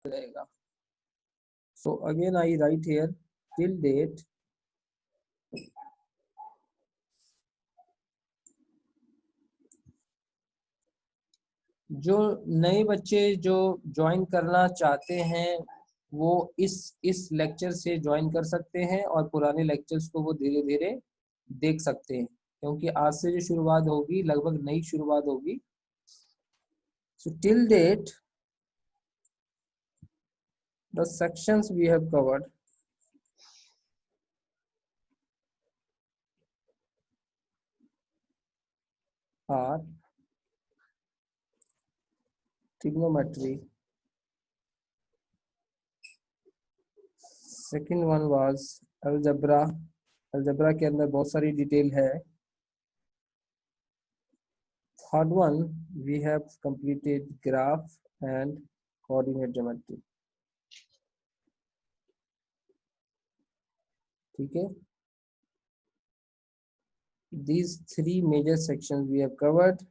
रहेगा। So again I write here till date जो नए बच्चे जो ज्वाइन करना चाहते हैं वो इस लेक्चर से ज्वाइन कर सकते हैं और पुराने लेक्चर्स को वो धीरे धीरे देख सकते हैं, क्योंकि आज से जो शुरुआत होगी लगभग नई शुरुआत होगी। So till date the sections we have covered are trigonometry, second one was algebra, algebra के अंदर बहुत सारी डिटेल है। Third one we have completed graph and coordinate geometry। ठीक है, these three major sections we have covered।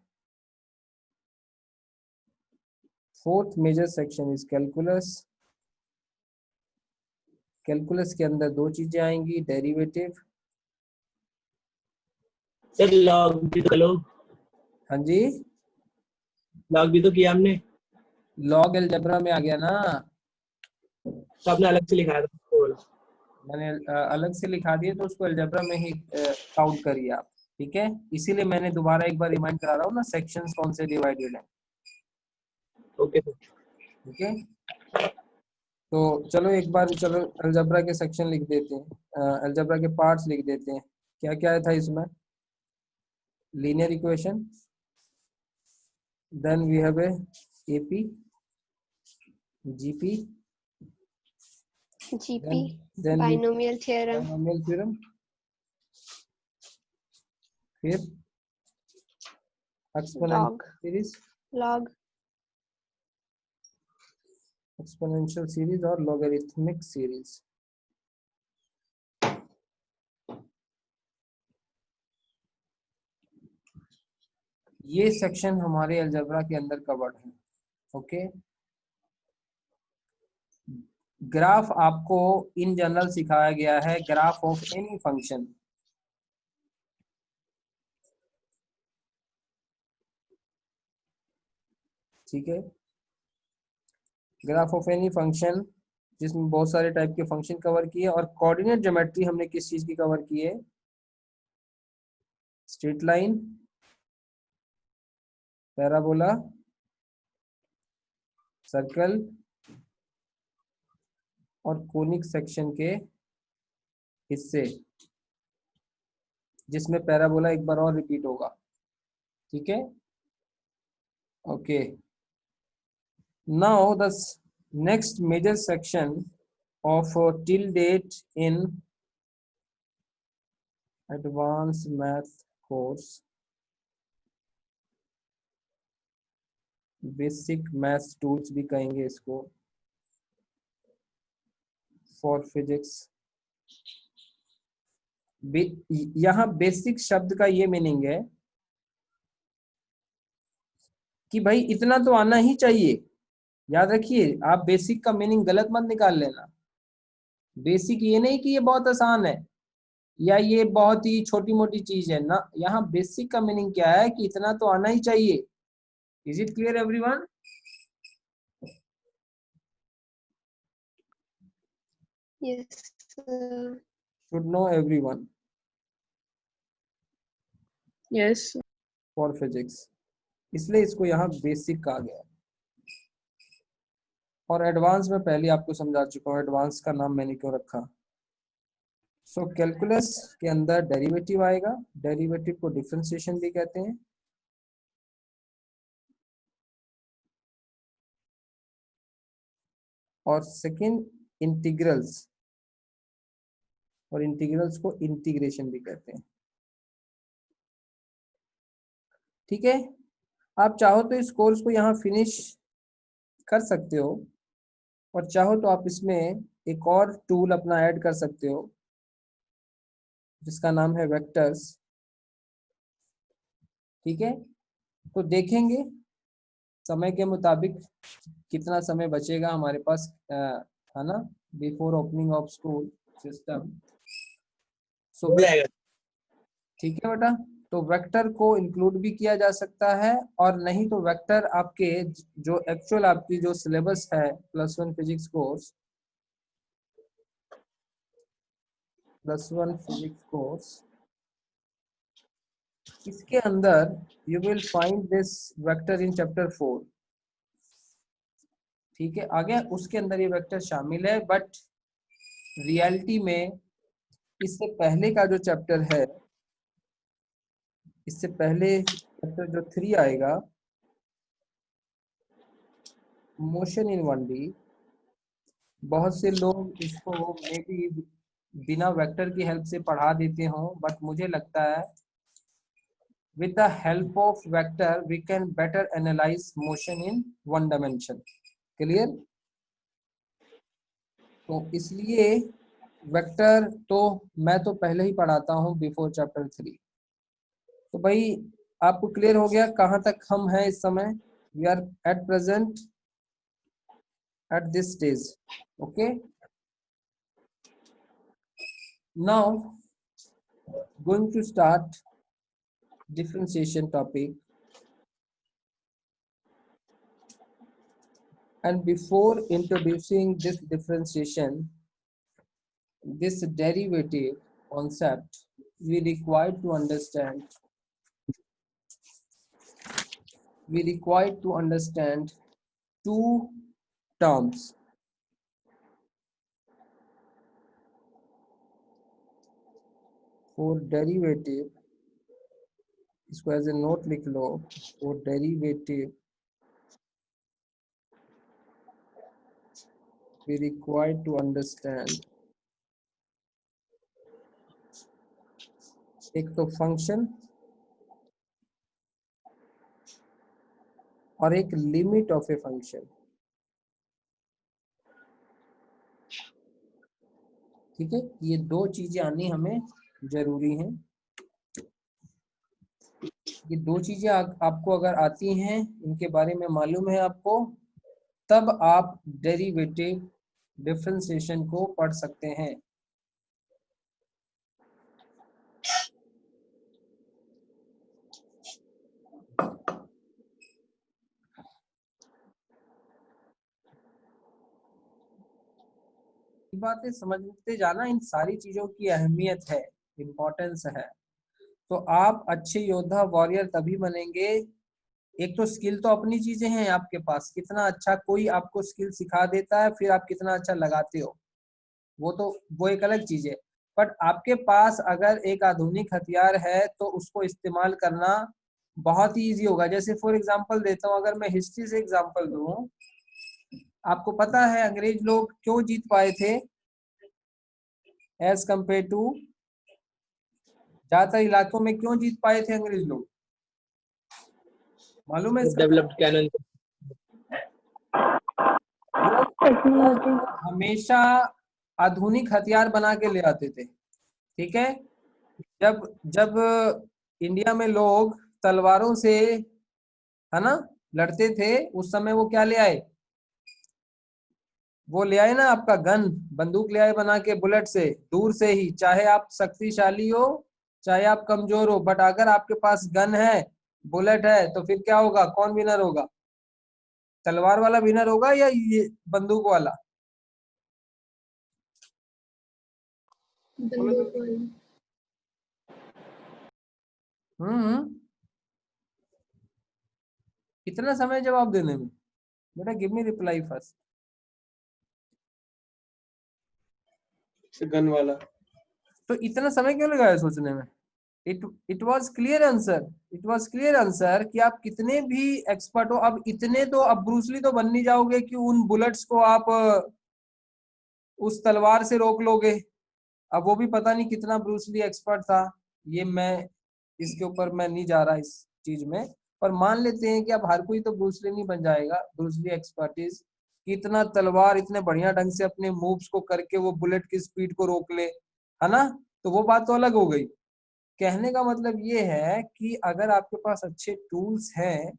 Fourth major section is calculus। Calculus के अंदर दो चीजें आएंगी, डेरिवेटिव। सर लॉग भी तो लो। हाँ जी, लॉग भी तो किया हमने। लॉग अलजेब्रा में आ गया ना, तो आपने अलग से लिखा था। मैंने अलग से लिखा दिया तो उसको अलजेब्रा में ही काउंट करिए आप। ठीक है, इसीलिए मैंने दोबारा एक बार रिमाइंड करा रहा हूँ ना सेक्शंस कौन से डिवाइडेड हैं। Okay sir. ठीक है, तो चलो एक बार चलो अलजेब्रा के सेक्शन लिख देते हैं, अलजेब्रा के पार्ट्स लिख देते हैं। क्या क्या था इसमें? Linear equation, then we have a AP, GP, then binomial theorem, फिर exponential series, exponential series और logarithmic series। ये सेक्शन हमारे अलजेब्रा के अंदर कवर्ड है। ओके, ग्राफ आपको इन जनरल सिखाया गया है, ग्राफ ऑफ एनी फंक्शन। ठीक है, ग्राफ ऑफ एनी फंक्शन जिसमें बहुत सारे टाइप के फंक्शन कवर किए। और कोऑर्डिनेट ज्योमेट्री हमने किस चीज की कवर की है? स्ट्रेट लाइन, पैराबोला, सर्कल और कोनिक सेक्शन के हिस्से, जिसमें पैराबोला एक बार और रिपीट होगा। ठीक है, okay. Now the next major section of till date in advanced math course, basic math tools भी कहेंगे इसको, for physics। यहाँ बेसिक शब्द का ये मीनिंग है कि भाई इतना तो आना ही चाहिए। याद रखिए, आप बेसिक का मीनिंग गलत मत निकाल लेना। बेसिक ये नहीं कि ये बहुत आसान है या ये बहुत ही छोटी मोटी चीज है ना। यहाँ बेसिक का मीनिंग क्या है कि इतना तो आना ही चाहिए। Is it clear everyone? yes should know everyone yes for physics, इसलिए इसको यहाँ बेसिक कहा गया। और एडवांस में पहले आपको समझा चुका हूँ, एडवांस का नाम मैंने क्यों रखा। सो कैलकुलस के अंदर डेरिवेटिव आएगा, डेरिवेटिव को डिफरेंशिएशन भी कहते हैं। और सेकंड इंटीग्रल्स, और इंटीग्रल्स को इंटीग्रेशन भी कहते हैं। ठीक है, आप चाहो तो इस कोर्स को यहाँ फिनिश कर सकते हो और चाहो तो आप इसमें एक और टूल अपना ऐड कर सकते हो जिसका नाम है वेक्टर्स। ठीक है, तो देखेंगे समय के मुताबिक कितना समय बचेगा हमारे पास, है ना, before opening of school system. हो जाएगा। ठीक है बेटा, तो वेक्टर को इंक्लूड भी किया जा सकता है, और नहीं तो वेक्टर आपके जो एक्चुअल आपकी जो सिलेबस है +1 फिजिक्स कोर्स, +1 फिजिक्स कोर्स, इसके अंदर you will find this vector in chapter 4। ठीक है, आगे उसके अंदर ये वेक्टर शामिल है, बट रियलिटी में इससे पहले का जो चैप्टर है, इससे पहले चैप्टर जो 3 आएगा, मोशन इन 1D, बहुत से लोग इसको मे बी बिना वेक्टर की हेल्प से पढ़ा देते हों, बट मुझे लगता है with the help of vector we can better analyze motion in 1 dimension। Clear? तो इसलिए वेक्टर तो मैं तो पहले ही पढ़ाता हूं बिफोर चैप्टर 3। तो भाई आपको क्लियर हो गया कहां तक हम हैं इस समय? We are at present at this stage. Okay, now going to start differentiation topic, and before introducing this differentiation, this derivative concept, we require to understand two terms. For derivative, इसको as a note लिख लो, for derivative we require to understand एक तो function और एक limit of a function. ठीक है, ये दो चीजें आनी हमें जरूरी हैं। ये दो चीजें आपको अगर आती हैं, इनके बारे में मालूम है आपको, तब आप डेरिवेटिव डिफरेंशिएशन को पढ़ सकते हैं। बातें समझते जाना, इन सारी चीजों की अहमियत है, इम्पोर्टेंस है। तो आप अच्छे योद्धा वॉरियर तभी बनेंगे, एक तो स्किल तो अपनी चीजें हैं आपके पास, कितना अच्छा कोई आपको स्किल सिखा देता है, फिर आप कितना अच्छा लगाते हो, वो एक अलग चीज है। बट आपके पास अगर एक आधुनिक हथियार है तो उसको इस्तेमाल करना बहुत ही इजी होगा। जैसे फॉर एग्जांपल देता हूँ, अगर मैं हिस्ट्री से एग्जांपल दूं, आपको पता है अंग्रेज लोग क्यों जीत पाए थे एज कंपेयर टू ज्यादातर इलाकों में, क्यों जीत पाए थे अंग्रेज लोग, मालूम है इसका? डेवलप्ड कैनन, हमेशा आधुनिक हथियार बना के ले आते थे। ठीक है, जब जब इंडिया में लोग तलवारों से, है ना, लड़ते थे, उस समय वो क्या ले आए? वो ले आए ना आपका गन, बंदूक ले आए बना के, बुलेट से, दूर से ही, चाहे आप शक्तिशाली हो चाहे आप कमजोर हो, बट अगर आपके पास गन है, बुलेट है, तो फिर क्या होगा? कौन विनर होगा? तलवार वाला विनर होगा या ये बंदूक वाला? कितना समय जवाब देने में? बेटा give me reply first. Gun वाला। तो इतना समय क्यों लगाया सोचने में? It was clear answer, it was clear answer कि आप कितने भी एक्सपर्ट हो, अब इतने तो, अब ब्रूसली तो बन नहीं जाओगे कि उन बुलेट्स को आप उस तलवार से रोक लोगे। अब वो भी पता नहीं कितना ब्रूसली एक्सपर्ट था, ये मैं इसके ऊपर मैं नहीं जा रहा इस चीज में, पर मान लेते हैं कि अब हर कोई तो ब्रूसली नहीं बन जाएगा। ब्रूसली एक्सपर्टीज कितना तलवार इतने बढ़िया ढंग से अपने मूव्स को करके वो बुलेट की स्पीड को रोक ले, है ना, तो वो बात तो अलग हो गई। कहने का मतलब ये है कि अगर आपके पास अच्छे टूल्स हैं,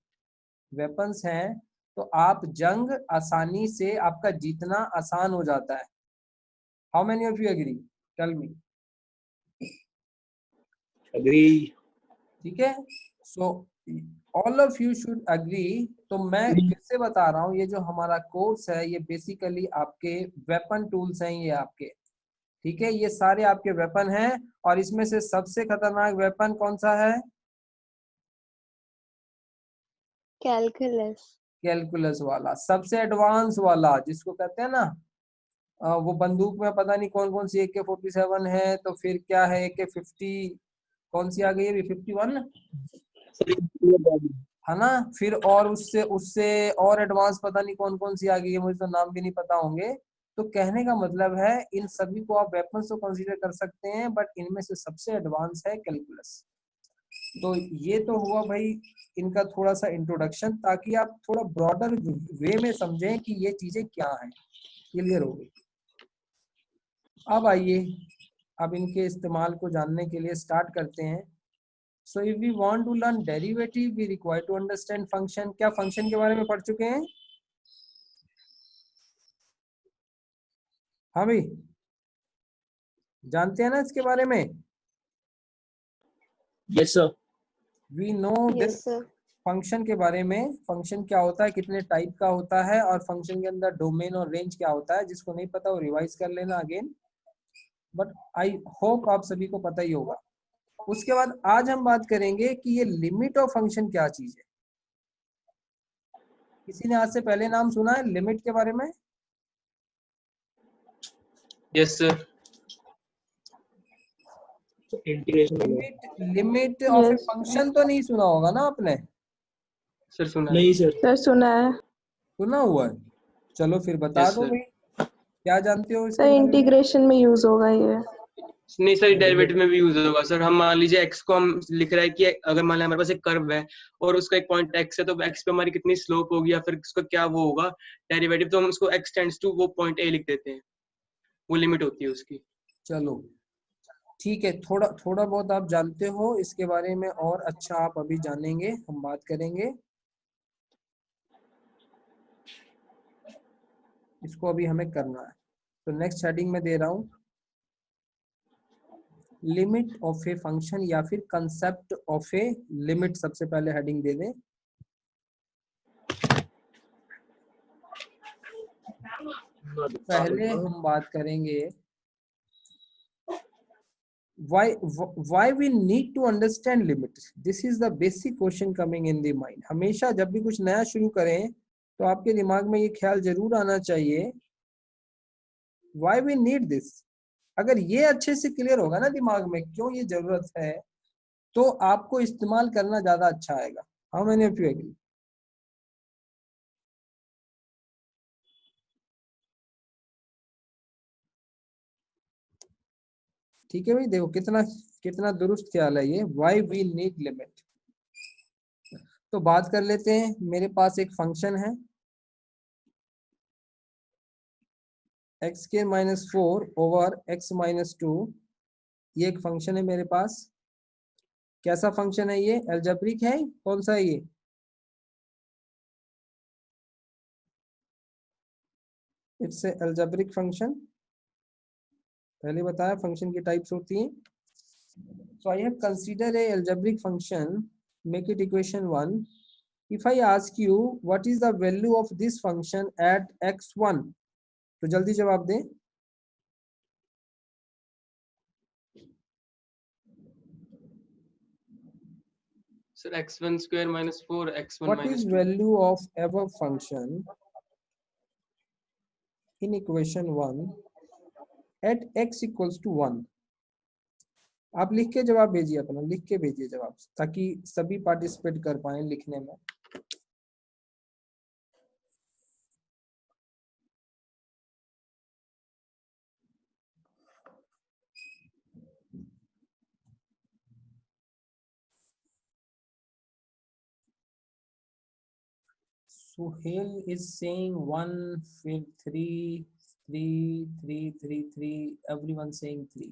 वेपन्स हैं, तो आप जंग आसानी से, आपका जीतना आसान हो जाता है। How many of you agree? Tell me. agree. ठीक है, so all of you should agree. तो मैं फिर से बता रहा हूँ, ये जो हमारा कोर्स है ये बेसिकली आपके वेपन टूल्स हैं, ये आपके, ठीक है, ये सारे आपके वेपन हैं। और इसमें से सबसे खतरनाक वेपन कौन सा है? Calculus. कैलकुलस वाला, सबसे एडवांस वाला, जिसको कहते हैं ना वो बंदूक में पता नहीं कौन कौन सी AK-47 है, तो फिर क्या है AK-50, कौन सी आ गई अभी 51 है ना, फिर और उससे उससे और एडवांस पता नहीं कौन कौन सी आ गई है, मुझे तो नाम भी नहीं पता होंगे। तो कहने का मतलब है इन सभी को आप वेपन्स तो कंसीडर कर सकते हैं, बट इनमें से सबसे एडवांस है कैलकुलस। तो ये तो हुआ भाई इनका थोड़ा सा इंट्रोडक्शन, ताकि आप थोड़ा ब्रॉडर वे में समझें कि ये चीजें क्या हैं। क्लियर हो गई? अब आइए, अब इनके इस्तेमाल को जानने के लिए स्टार्ट करते हैं। So if we want to learn derivative we require to understand function. क्या फंक्शन के बारे में पढ़ चुके हैं? हाँ भाई, जानते हैं ना इसके बारे में? Yes sir. We know this Yes, sir. Function के बारे में। फंक्शन क्या होता है, कितने टाइप का होता है, और फंक्शन के अंदर डोमेन और रेंज क्या होता है। जिसको नहीं पता वो रिवाइज कर लेना अगेन, बट आई होप आप सभी को पता ही होगा। उसके बाद आज हम बात करेंगे कि ये लिमिट ऑफ फंक्शन क्या चीज है। किसी ने आज से पहले नाम सुना है लिमिट के बारे में? Yes sir. Integration वाला। Limit, limit of A Yes. Function तो नहीं सुना होगा ना आपने? सर सुना है। नहीं सर। Sir, सुना है। सुना हुआ है? चलो फिर बता Yes दो sir. भाई, क्या जानते हो इसके सर बारे में? इंटीग्रेशन में यूज होगा ये। नहीं सर, डेरिवेटिव में भी यूज होगा सर। हम मान लीजिए x को हम लिख रहा है कि अगर मान लिया हमारे पास एक कर्व है और उसका एक पॉइंट x है, तो x पे हमारी कितनी स्लोप होगी या फिर उसका क्या वो होगा डेरिवेटिव, तो हम उसको x टेंड्स टू वो पॉइंट a लिख देते हैं। वो लिमिट होती है उसकी। चलो ठीक है, थोड़ा थोड़ा बहुत आप जानते हो इसके बारे में, और अच्छा आप अभी जानेंगे, हम बात करेंगे इसको, अभी हमें करना है। तो नेक्स्ट हेडिंग में दे रहा हूँ लिमिट ऑफ ए फंक्शन, या फिर कंसेप्ट ऑफ ए लिमिट, सबसे पहले हेडिंग दे दें। पहले हम बात करेंगे why we need to understand limits. This is the basic question coming in the mind. हमेशा जब भी कुछ नया शुरू करें तो आपके दिमाग में ये ख्याल जरूर आना चाहिए why we need this. अगर ये अच्छे से क्लियर होगा ना दिमाग में क्यों ये जरूरत है, तो आपको इस्तेमाल करना ज्यादा अच्छा आएगा। How many of you agree? ठीक है भाई, देखो कितना कितना दुरुस्त ख्याल है ये, वाई वी नीड लिमिट। तो बात कर लेते हैं, मेरे पास एक फंक्शन है x² ओवर x-2। ये एक फंक्शन है मेरे पास। कैसा फंक्शन है ये? अलजेब्रिक है? कौन सा है ये? It's a algebraic function. पहले बताया फंक्शन की टाइप्स होती हैं। So I have considered a algebraic function, make it equation 1. If I ask you what is the value of this function at x1, तो जल्दी जवाब दें। Sir x1 square minus 4 x1 What minus is 2. value of above function in equation 1 at x equals to 1? आप लिख के जवाब भेजिए, अपना लिख के भेजिए जवाब, ताकि सभी पार्टिसिपेट कर पाए लिखने में। Suhail is saying 1, फिर 3, 3, 3, 3, 3, everyone saying 3.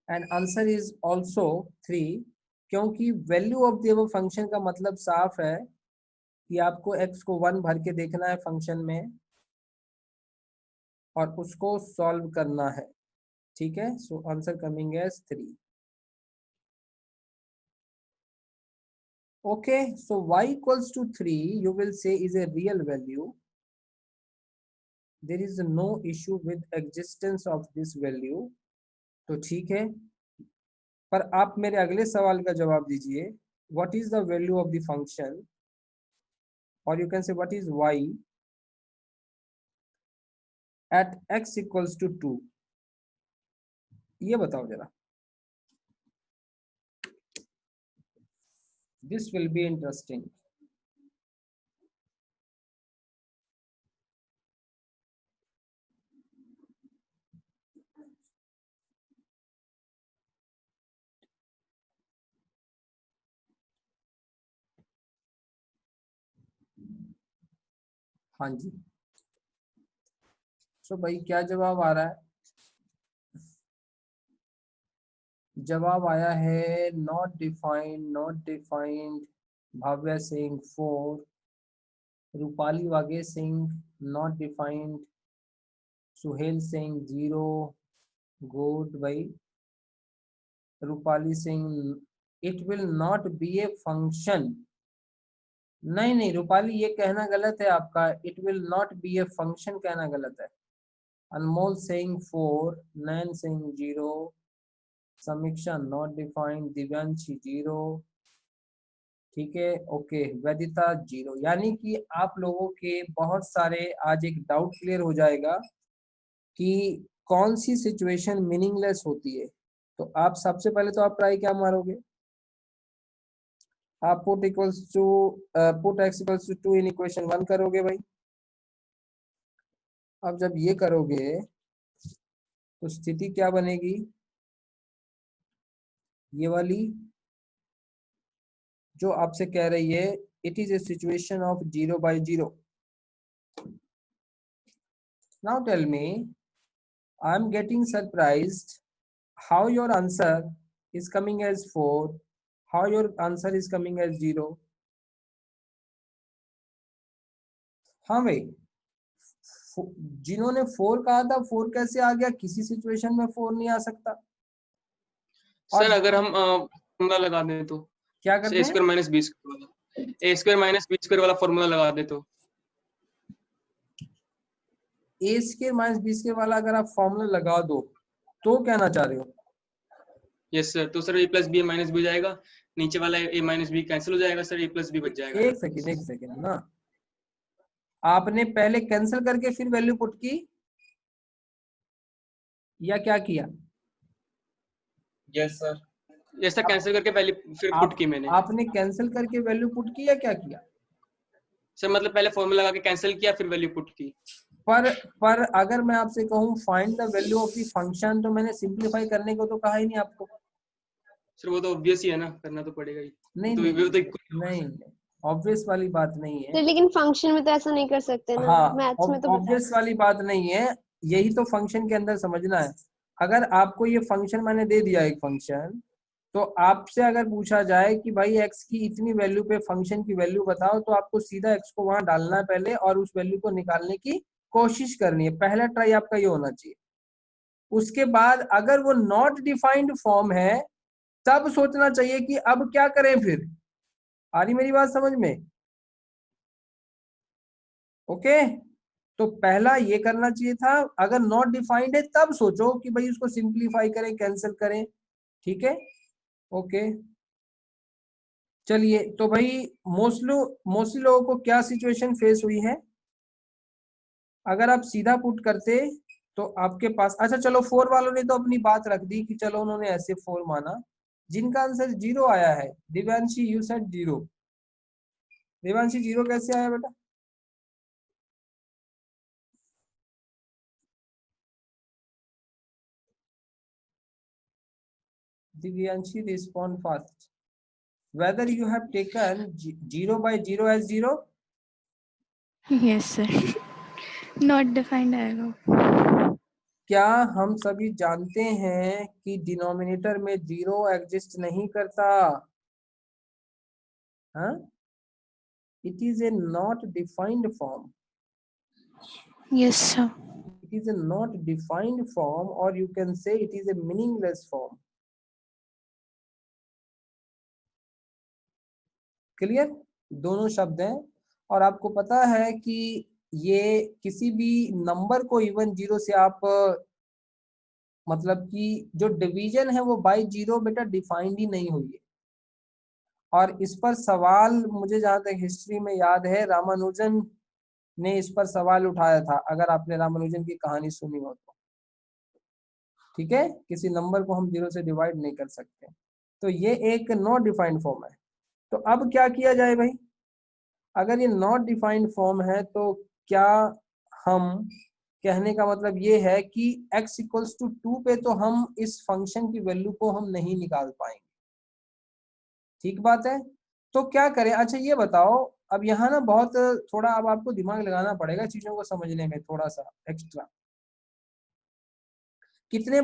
And answer is also 3, क्योंकि वैल्यू ऑफ द फंक्शन का मतलब साफ है कि आपको x को 1 भर के देखना है फंक्शन में और उसको सॉल्व करना है, ठीक है। So answer coming as 3। Okay, so y equals to 3 you will say is a real value. There is no issue with existence of this value. तो ठीक है, पर आप मेरे अगले सवाल का जवाब दीजिए, what is the value of the function, or you can say what is y at x equals to 2, ये बताओ जरा। This will be interesting. हाँ जी, सो भाई क्या जवाब आ रहा है? जवाब आया है not defined, not defined, Bhavya Singh 4, Rupali Wage Singh not defined, Suhel Singh 0, good भाई। Rupali Singh it will not be a function, नहीं नहीं रूपाली ये कहना गलत है आपका, it will not be a function कहना गलत है। अनमोल सिंह 4, नैन सिंह 0, समीक्षा नॉट डिफाइंड, दिव्यांशी 0, ठीक है ओके, वैदिता 0। यानी कि आप लोगों के बहुत सारे आज एक डाउट क्लियर हो जाएगा कि कौन सी सिचुएशन मीनिंगलेस होती है। तो आप सबसे पहले तो आप ट्राई क्या मारोगे, आप put x equals to 2 in equation 1 करोगे भाई। अब जब ये करोगे तो स्थिति क्या बनेगी, ये वाली जो आपसे कह रही है it is a situation of 0 by 0। Now tell me, I am getting surprised how your answer is coming as 4, how your answer is coming as 0। हाँ भाई, जिन्होंने 4 कहा था 4 कैसे आ गया, किसी सिचुएशन में 4 नहीं आ सकता। सर अगर हम फॉर्मूला लगा दें तो क्या करते हैं, a square minus B square वाला, a square minus B square वाला फॉर्मूला लगा दे तो A square minus B square वाला अगर आप फॉर्मूला लगा दो तो कहना चाह रहे हो? Yes sir. तो sir a plus B minus B हो जाएगा, नीचे वाला a माइनस बी कैंसिल हो जाएगा सर, a प्लस बी बच जाएगा। एक सेकंड ना, आपने पहले कैंसिल करके फिर वैल्यू पुट की या क्या किया? Yes sir. Yes sir, cancel करके पहले फिर पुट की मैंने। आपने कैंसिल करके वैल्यू पुट की या क्या किया? सर मतलब पहले फॉर्मूला लगा के कैंसिल किया फिर वैल्यू पुट की। पर अगर मैं आपसे कहूं find the value of the function, तो मैंने सिंपलीफाई करने को तो कहा ही नहीं आपको। सर वो तो ऑब्वियस ही है ना, करना तो पड़ेगा ही। नहीं तो नहीं ऑब्वियस वाली बात नहीं है। तो लेकिन फंक्शन में तो ऐसा नहीं कर सकते ना, हाँ, मैथ्स में तो ऑब्वियस वाली बात नहीं है, यही तो फंक्शन के अंदर समझना है। अगर आपको ये फंक्शन मैंने दे दिया एक फंक्शन, तो आपसे अगर पूछा जाए कि भाई x की इतनी वैल्यू पे फंक्शन की वैल्यू बताओ, तो आपको सीधा x को वहां डालना है पहले और उस वैल्यू को निकालने की कोशिश करनी है। पहला ट्राई आपका ये होना चाहिए। उसके बाद अगर वो नॉट डिफाइंड फॉर्म है तब सोचना चाहिए कि अब क्या करें फिर। आ रही मेरी बात समझ में? ओके, तो पहला ये करना चाहिए था, अगर नॉट डिफाइंड है तब सोचो कि भाई उसको सिंप्लीफाई करें, कैंसिल करें, ठीक है ओके। चलिए, तो भाई मोस्टली लोगों को क्या सिचुएशन फेस हुई है? अगर आप सीधा पुट करते तो आपके पास, अच्छा चलो 4 वालों ने तो अपनी बात रख दी कि चलो उन्होंने ऐसे 4 माना। जिनका आंसर 0 आया है, दिव्यांशी यू सेड 0, दिव्यांशी 0 कैसे आया बेटा? Divyanshi, respond fast. Whether you have taken 0 by 0 as 0? Yes sir, not defined आएगा। क्या हम सभी जानते हैं कि डिनोमिनेटर में 0 एग्जिस्ट नहीं करता? हाँ, It is a not defined form. Yes, sir. It is a not defined form, or you can say it is a meaningless form. Clear? दोनों शब्द हैं, और आपको पता है कि ये किसी भी नंबर को इवन जीरो से आप मतलब कि जो डिवीजन है वो बाय जीरो बेटा डिफाइंड ही नहीं हुई है। और इस पर सवाल मुझे जहां तक हिस्ट्री में याद है रामानुजन ने इस पर सवाल उठाया था, अगर आपने रामानुजन की कहानी सुनी हो तो। ठीक है, किसी नंबर को हम जीरो से डिवाइड नहीं कर सकते, तो ये एक नॉट डिफाइंड फॉर्म है। तो अब क्या किया जाए भाई, अगर ये नॉट डिफाइंड फॉर्म है तो क्या हम, कहने का मतलब ये है कि x इक्वल्स टू 2 पे तो हम इस फंक्शन की वैल्यू को हम नहीं निकाल पाएंगे। ठीक बात है, तो क्या करें? अच्छा ये बताओ, अब यहाँ ना बहुत थोड़ा अब आपको दिमाग लगाना पड़ेगा चीजों को समझने में थोड़ा सा एक्स्ट्रा। कितने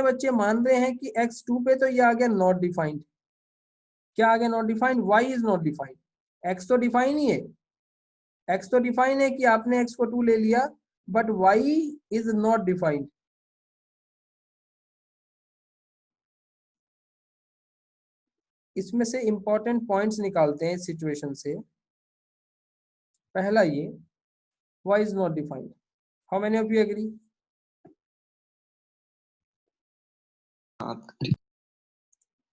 बच्चे मान रहे हैं कि x 2 पे तो ये आ गया नॉट डिफाइंड? क्या आ गया not defined? y is not defined. x तो डिफाइन ही है, x तो डिफाइन है कि आपने x को 2 ले लिया, but y is not defined. इसमें से इंपॉर्टेंट पॉइंट्स निकालते हैं इस सिचुएशन से। पहला ये y is not defined. How many of you agree?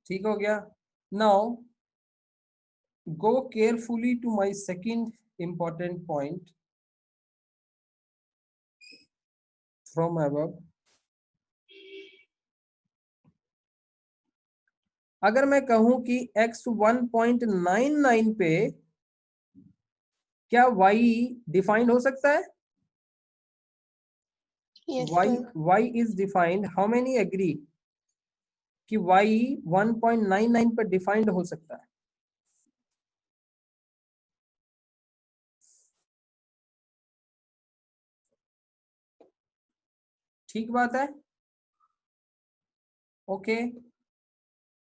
ठीक हो गया। नाउ go carefully to my second important point from above. अगर मैं कहूं कि x 1.99 पे क्या y डिफाइंड हो सकता है? Yes, y sir. y is defined. How many agree कि y 1.99 पर डिफाइंड हो सकता है? ठीक बात है, ओके।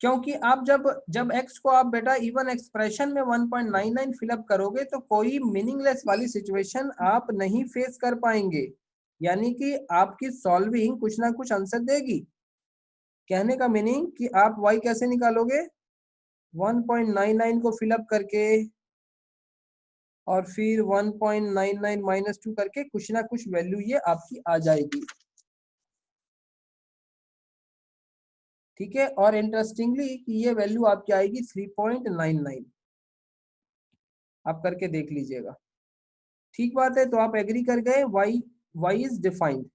क्योंकि आप जब x को आप बेटा इवन एक्सप्रेशन में 1.99 फिलअप करोगे तो कोई मीनिंगलेस वाली सिचुएशन आप नहीं फेस कर पाएंगे, यानी कि आपकी सॉल्विंग कुछ ना कुछ आंसर देगी। कहने का मीनिंग कि आप y कैसे निकालोगे? 1.99 को फिलअप करके और फिर 1.99 माइनस 2 करके कुछ ना कुछ वैल्यू ये आपकी आ जाएगी। ठीक है, और इंटरेस्टिंगली कि ये वैल्यू आपकी आएगी 3.99। आप करके देख लीजिएगा। ठीक बात है, तो आप एग्री कर गए, y इज डिफाइंड।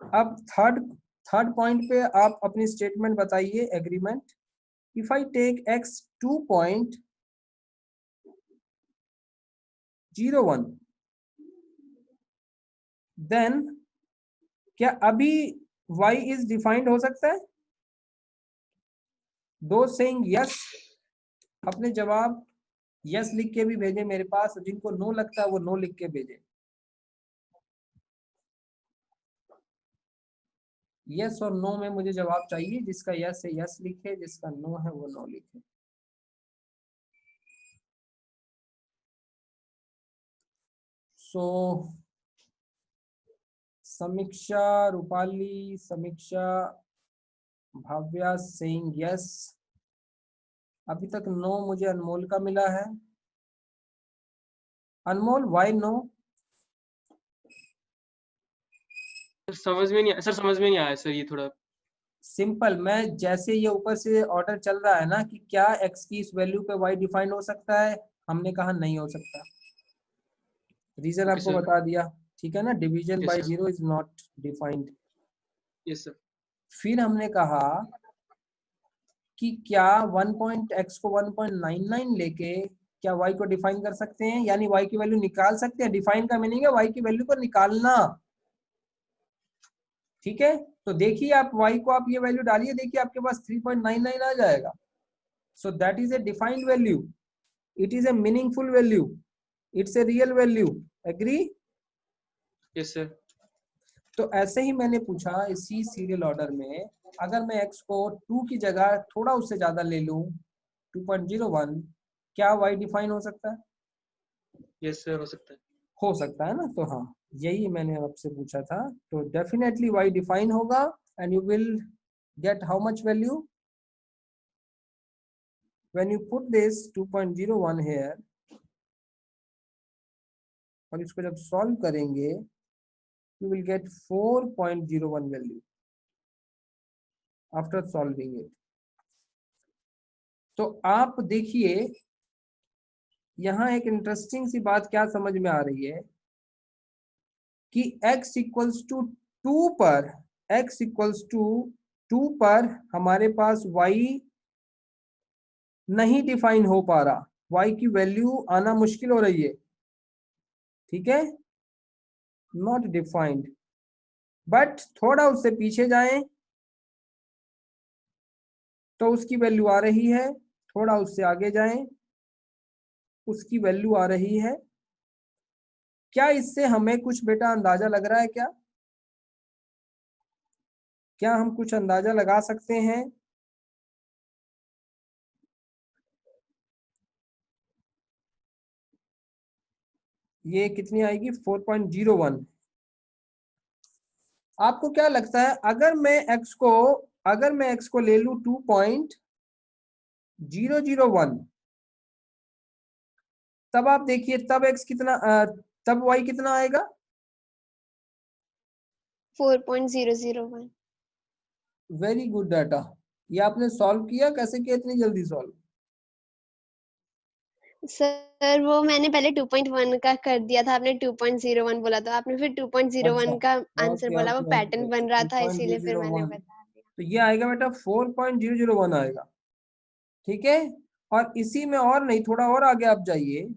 अब थर्ड पॉइंट पे आप अपनी स्टेटमेंट बताइए, agreement. If I take x 2.01 then क्या अभी y इज डिफाइंड हो सकता है? दो सेइंग यस अपने जवाब यस लिख के भी भेजे मेरे पास, जिनको नो लगता है वो नो लिख के भेजे। यस और नो में मुझे जवाब चाहिए, जिसका यस है यस लिखे, जिसका नो है वो नो लिखे। सो समीक्षा, रूपाली, समीक्षा, भाव्या सेइंग यस। अभी तक नो मुझे अनमोल का मिला है। अनमोल व्हाई नो? समझ में नहीं सर, समझ में नहीं आया सर, ये थोड़ा सिंपल, मैं जैसे ये ऊपर से ऑर्डर चल रहा है ना कि क्या x की इस वैल्यू पे y डिफाइंड हो सकता है, हमने कहा नहीं हो सकता। रीजन Okay, आपको sir. बता दिया, ठीक है ना, division Yes, by sir. Zero is not defined. Yes sir. फिर हमने कहा कि क्या x को 1.99 लेके क्या y को डिफाइन कर सकते हैं, यानी y की वैल्यू निकाल सकते हैं। डिफाइन का मीनिंग है y की वैल्यू को निकालना। ठीक है, तो देखिए आप y को आप ये वैल्यू डालिए, देखिए आपके पास 3.99 आ जाएगा। So that is a defined value, it is a meaningful value, it's a real value. Agree? Yes sir. तो ऐसे ही मैंने पूछा इसी सीरियल ऑर्डर में, अगर मैं x को 2 की जगह थोड़ा उससे ज्यादा ले लूं 2.01, क्या y डिफाइन हो सकता है? यस सर, हो सकता है। हो सकता है ना, तो हाँ यही मैंने आपसे पूछा था। तो डेफिनेटली y डिफाइन होगा and you will get how much value when you put this 2.01 here, और इसको जब सॉल्व करेंगे you will get 4.01 value after solving it. तो आप देखिए यहाँ एक इंटरेस्टिंग सी बात क्या समझ में आ रही है कि x इक्वल्स टू 2 पर, x इक्वल्स टू 2 पर हमारे पास y नहीं डिफाइन हो पा रहा, y की वैल्यू आना मुश्किल हो रही है, ठीक है, नॉट डिफाइंड। बट थोड़ा उससे पीछे जाएं तो उसकी वैल्यू आ रही है, थोड़ा उससे आगे जाएं उसकी वैल्यू आ रही है। क्या इससे हमें कुछ बेटा अंदाजा लग रहा है? क्या हम कुछ अंदाजा लगा सकते हैं? ये कितनी आएगी? 4.01। आपको क्या लगता है अगर मैं x को ले लूं 2.001, तब आप देखिए तब x कितना तब y कितना आएगा? 4.001। Very good data. ये आपने सॉल्व किया? कैसे किया इतनी जल्दी सॉल्व? सर वो मैंने पहले 2.1 का कर दिया था, आपने 2.01 बोला था, आपने फिर 2.01 का आंसर बोला, वो पैटर्न बन रहा था इसीलिए फिर मैंने बता दिया। तो ये आएगा बेटा 4.001 आएगा, ठीक है। और इसी में और नहीं, थोड़ा और आगे आप जाइए